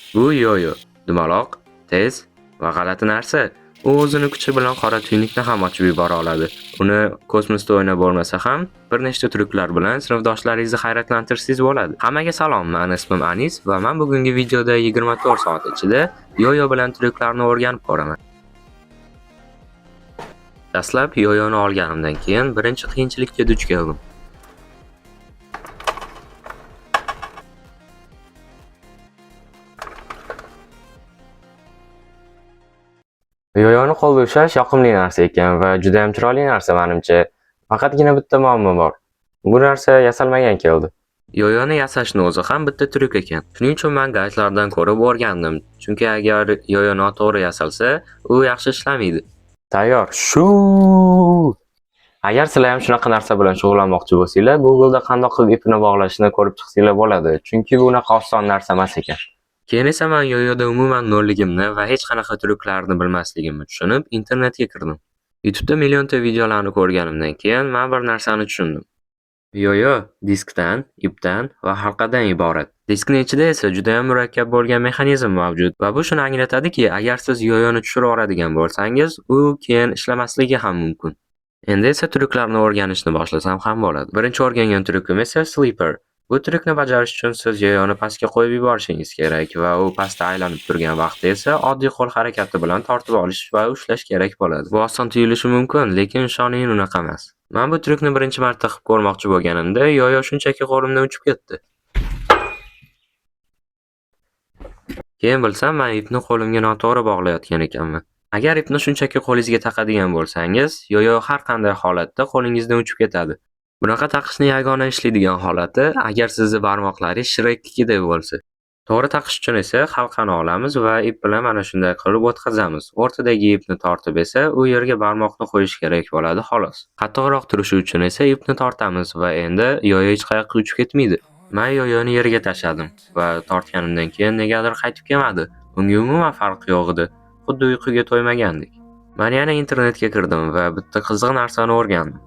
Bu yoyo, dumaloq, tez va g'alati narsa. U o'zini kuchi bilan qora tuynukni ham ochib yubora oladi. Uni kosmosda o'ynab bo'lmasa ham, bir nechta tryuklar bilan sinfdoshlaringizni hayratlantirsangiz bo'ladi. Hammaga salom, meni ismim Anis va men bugungi videoda 24 soat ichida yoyo bilan tryuklarni o'rganib ko'raman. Dastlab yoyoni olganimdan keyin birinchi qiyinchilikka duch keldim. Yoyoni qo'lda ushlash yoqimli narsa ekan va juda ham chiroyli narsa menimcha. Faqatgina bitta muammo bor. Bu narsa yasalmagan keldi. Yoyoni yasashning o'zi ham bitta tryuk ekan. Shuning uchun men gaydlardan ko'rib o'rgandim. Chunki agar yoyo noto'g'ri yasalsa, u yaxshi ishlamaydi. Tayyor. Agar sizlar ham shunaqa narsa bilan shug'ullanmoqchi bo'lsanglar, Google'da qanday qilib ipini bog'lashni ko'rib chiqsanglar bo'ladi. Chunki bu unaqa oson narsa emas ekan. Keyin esa men yoyoda umuman nolligimni va hech qanaqa tryuklarni bilmasligimni tushunib, internetga kirdim. YouTube'da millionta videolarni ko'rganimdan keyin men bir narsani tushundim. Yoyo diskdan, ipdan va halqadan iborat. Diskning ichida esa juda ham murakkab bo'lgan mexanizm mavjud va bu shuni anglatadiki, agar siz yoyoni tushirib yuboradigan bo'lsangiz, u keyin ishlamasligi ham mumkin. Endi esa tryuklarni o'rganishni boshlasam ham bo'ladi. Birinchi o'rgangan tryukim esa sleeper. Bu tryukni bajarish uchun siz yoyoni pastga qo'yib yuborishingiz kerak va u pastda aylanib turgan vaqtda esa oddiy qo'l harakati bilan tortib olish va ushlash kerak bo'ladi. Bu oson tuyulishi mumkin, lekin ishoning unaqa emas. Men bu tryukni birinchi marta qilib ko'rmoqchi bo'lganimda yoyo shunchaki qo'limdan uchib ketdi. Keyin bilsam, men ipni qo'limga noto'g'ri bog'layotgan ekanman. Agar ipni shunchaki qo'lingizga taqadigan bo'lsangiz, yoyo har qanday holatda qo'lingizdan uchib ketadi. Bunaqa taqishni yagona ishlaydigan holati agar sizni barmoqlaringiz Shreknikidek bo'lsa. To'g'ri taqish uchun esa halqani olamiz va ip bilan mana shunday qilib o'tkazamiz. O'rtadagi ipni tortib esa u yerga barmoqni qo'yish kerak bo'ladi xolos. Qattiqroq turishi uchun esa ipni tortamiz va endi yoyo hech qayoqqa uchib ketmaydi. Men yoyoni yerga tashladim va tortganimdan keyin negadir qaytib kelmadi. Unga umuman farqi yo'q edi. Xuddi uyquga to'ymagandek. Men yana internetga kirdim va bitta qiziq narsani o'rgandim.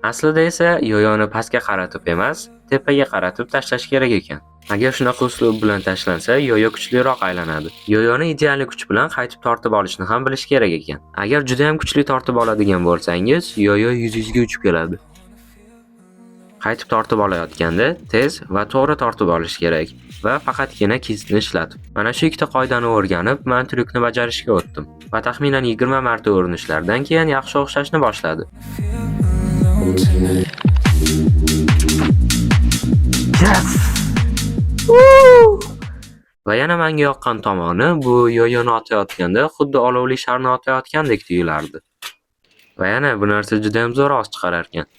Aslida esa yoyoni pastga qaratib emas, tepaga qaratib tashlash kerak ekan. Agar shunaqa uslub bilan tashlansa, yoyo kuchliroq aylanadi. Yoyoni ideal kuch bilan qaytib tortib olishni ham bilish kerak ekan. Agar juda ham kuchli tortib oladigan bo'lsangiz, yoyo yuzingizga uchib keladi. Qaytib tortib olayotganda tez va to'g'ri tortib olish kerak va faqatgina kistni ishlatib. Mana shu ikkita qoidani o'rganib, men tryukni bajarishga o'tdim va taxminan 20 marta urinishlardan keyin yaxshi o'xshashni boshladi. Yes! Va yana menga yoqqan tomoni bu yoyoni otayotganda xuddi olovli sharni otayotgandek tuyulardi. Va yana bu narsa juda ham zo'r ovoz chiqarar ekan.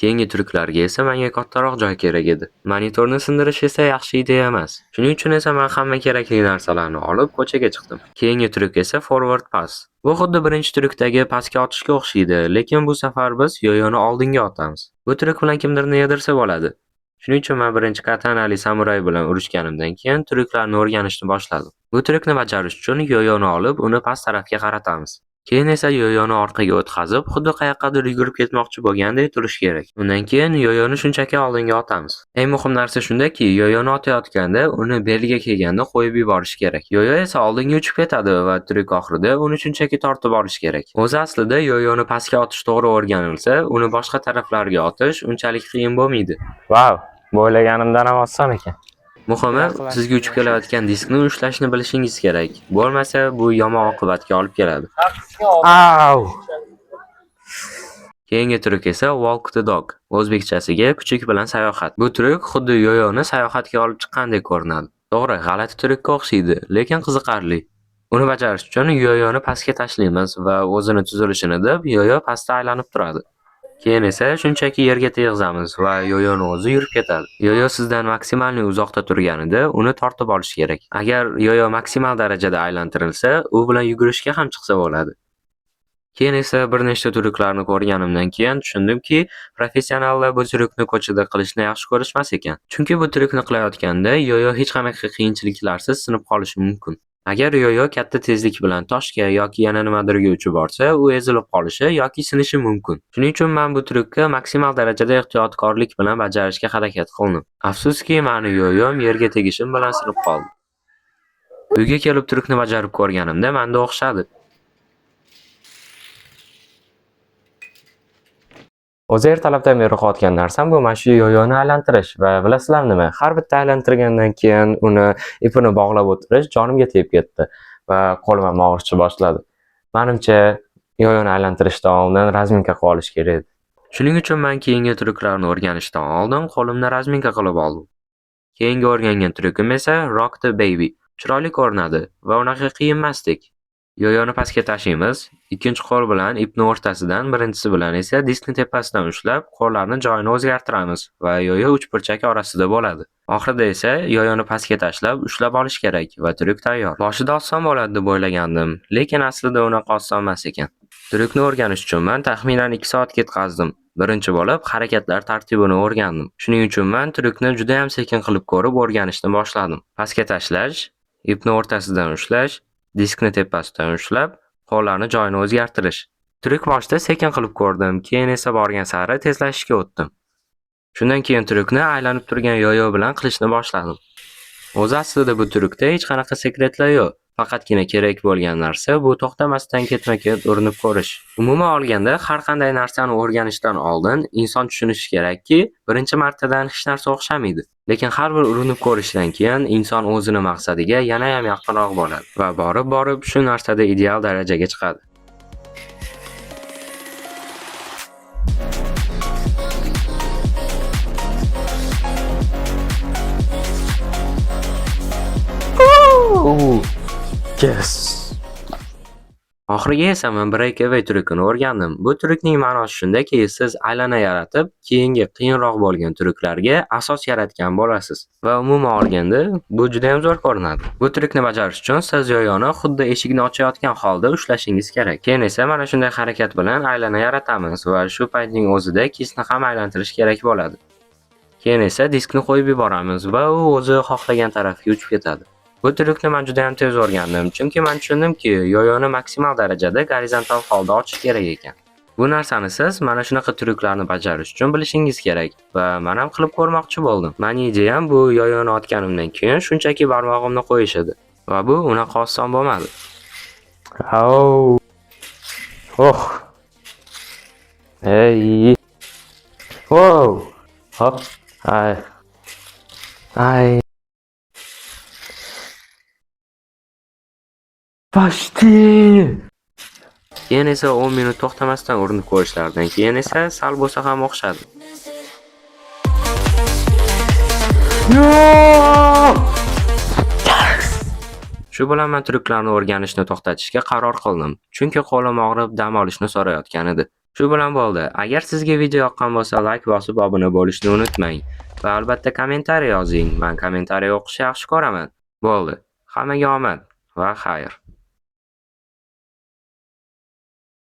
Keyingi tryuklarga esa menga kattaroq joy kerak edi. Monitorni sindirish esa yaxshi ideya emas. Shuning uchun esa men hamma kerakli narsalarni olib ko'chaga chiqdim. Keyingi tryuk esa forward pass. Bu xuddi birinchi tryukdagi pastga otishga o'xshaydi, lekin bu safar biz yoyoni oldinga otamiz. Bu tryuk bilan kimdirni yedirsa bo'ladi. Shuning uchun men birinchi katanali samuray bilan urushganimdan keyin tryuklarni o'rganishni boshladim. Bu tryukni bajarish uchun yoyoni olib, uni past tarafga qaratamiz. Keyin esa yoyoni orqaga o'tkazib, xuddi qayoqqadir yugurib ketmoqchi bo'lgandek turish kerak. Undan keyin yoyoni shunchaki oldinga otamiz. Eng muhim narsa shundaki, yoyoni otayotganda uni beliga kelganda qo'yib yuborish kerak. Yoyo esa oldinga uchib ketadi va tryuk oxirida uni shunchaki tortib olish kerak. O'zi aslida yoyoni pastga otish to'g'ri o'rganilsa, uni boshqa taraflarga otish unchalik qiyin bo'lmaydi. Vau, bu o'ylaganimdan ham oson ekan. Muhimi, sizga uchib kelayotgan diskni ushlashni bilishingiz kerak. Bo'lmasa, bu yomon oqibatga olib keladi. Keyingi tryuk esa walk the dog. O'zbekchasiga kuchuk bilan sayohat. Bu tryuk xuddi yoyoni sayohatga olib chiqqandek ko'rinadi. To'g'ri, g'alati tryukka o'xshaydi, lekin qiziqarli. Uni bajarish uchun yoyoni pastga tashlaymiz va o'zini tuzilishini deb yoyo pastda aylanib turadi. Keyin esa shunchaki yerga tegizamiz va yoyoni o'zi yurib ketadi. Yoyo sizdan maksimalni uzoqda turganida uni tortib olish kerak. Agar yoyo maksimal darajada aylantirilsa, u bilan yugurishga ham chiqsa bo'ladi. Keyin esa bir nechta tryuklarni ko'rganimdan keyin tushundimki, professionallar bu tryukni ko'chada qilishni yaxshi ko'rishmas ekan. Chunki bu tryukni qilayotganda yoyo hech qanaqa qiyinchiliklarsiz sinib qolishi mumkin. Agar yoyo katta tezlik bilan toshga yoki yana nimadirga uchib borsa, u ezilib qolishi yoki sinishi mumkin. Shuning uchun men bu tryukni maksimal darajada ehtiyotkorlik bilan bajarishga harakat qildim. Afsuski, meni yoyom yerga tegishim bilan sinib qoldi. Uyga kelib tryukni bajarib ko'rganimda menda o'xshadi. O'zi ertalabdan beri qilayotgan narsam bu mana shu yoyoni aylantirish va bilasizlar nima? Har bitta aylantirgandan keyin uni ipini bog'lab o'tirish jonimga tegib ketdi va qo'lim ham og'rishni boshladi. Menimcha yoyoni aylantirishdan oldin razminka qilib olish kerak. Shuning uchun men keyingi tryuklarni o'rganishdan oldin qo'limni razminka qilib oldim. Keyingi o'rgangan tryukim esa Rock the Baby. Chiroyli ko'rinadi va unaqa qiyin emasdek. Yoyoni pastga tashlaymiz. Ikkinchi qo'l bilan ipni o'rtasidan, birinchisi bilan esa diskni tepasidan ushlab, qo'llarni joyini o'zgartiramiz va yoyo uchburchak orasida bo'ladi. Oxirida esa yoyoni pastga tashlab, ushlab olish kerak va tryuk tayyor. Boshida oson bo'ladi deb o'ylagandim, lekin aslida unaqa oson emas ekan. Tryukni o'rganish uchun men taxminan 2 soat ketkazdim. Birinchi bo'lib harakatlar tartibini o'rgandim. Shuning uchun men tryukni juda ham sekin qilib ko'rib o'rganishni boshladim. Pastga tashlash, ipni o'rtasidan ushlash, diskni tepasidan ushlab, qo'llarni joyini o'zgartirish. Tryuk boshida sekin qilib ko'rdim, keyin esa borgan sari tezlashishga o'tdim. Shundan keyin tryukni aylanib turgan yoyo bilan qilishni boshladim. O'zi aslida bu tryukda hech qanaqa sekretlar yo'q. Faqatgina kerak bo'lgan narsa bu to'xtamasdan ketma-ket urinib ko'rish. Umuman olganda, har qanday narsani o'rganishdan oldin inson tushunishi kerakki, birinchi martadan hech narsa o'xshamaydi. Lekin har bir urinib ko'rishdan keyin inson o'zining maqsadiga yana ham yaqinroq bo'ladi va borib shu narsada ideal darajaga chiqadi. Yes. Oxiriga esa men breakaway tryukini o'rgandim. Bu tryukning ma'nosi shundaki, siz aylana yaratib, keyingi qiyinroq bo'lgan tryuklarga asos yaratgan bo'lasiz. Va umuman olganda, bu juda ham zo'r ko'rinadi. Bu tryukni bajarish uchun siz yoyoni xuddi eshikni ochayotgan holda ushlashingiz kerak. Keyin esa mana shunday harakat bilan aylana yaratamiz va shu paytning o'zida kisni ham aylantirish kerak bo'ladi. Keyin esa diskni qo'yib yuboramiz va u o'zi xohlagan tarafga uchib ketadi. Bu tryukni men juda ham tez o'rgandim, chunki men tushundimki, yoyoni maksimal darajada gorizontal holda ochish kerak ekan. Bu narsani siz mana shunaqa tryuklarni bajarish uchun bilishingiz kerak va men ham qilib ko'rmoqchi bo'ldim. Mening ideyam bu yoyoni otganimdan keyin shunchaki barmog'imni qo'yish edi va bu unaqa oson bo'lmadi. Hey. Hop. Ay. Pashti! Keyin esa 10 minut to'xtamasdan urinib ko'rishlardan keyin esa sal bo'lsa ham o'xshadi. Shu bilan men tryuklarni o'rganishni to'xtatishga qaror qildim, chunki qo'lim og'rib dam olishni so'rayotgan edi. Shu bilan bo'ldi. Agar sizga video yoqqan bo'lsa, like bosib obuna bo'lishni unutmang va albatta kommentariy yozing. Men kommentariy o'qishni yaxshi ko'raman. Bo'ldi. Hammaga omad va xayr.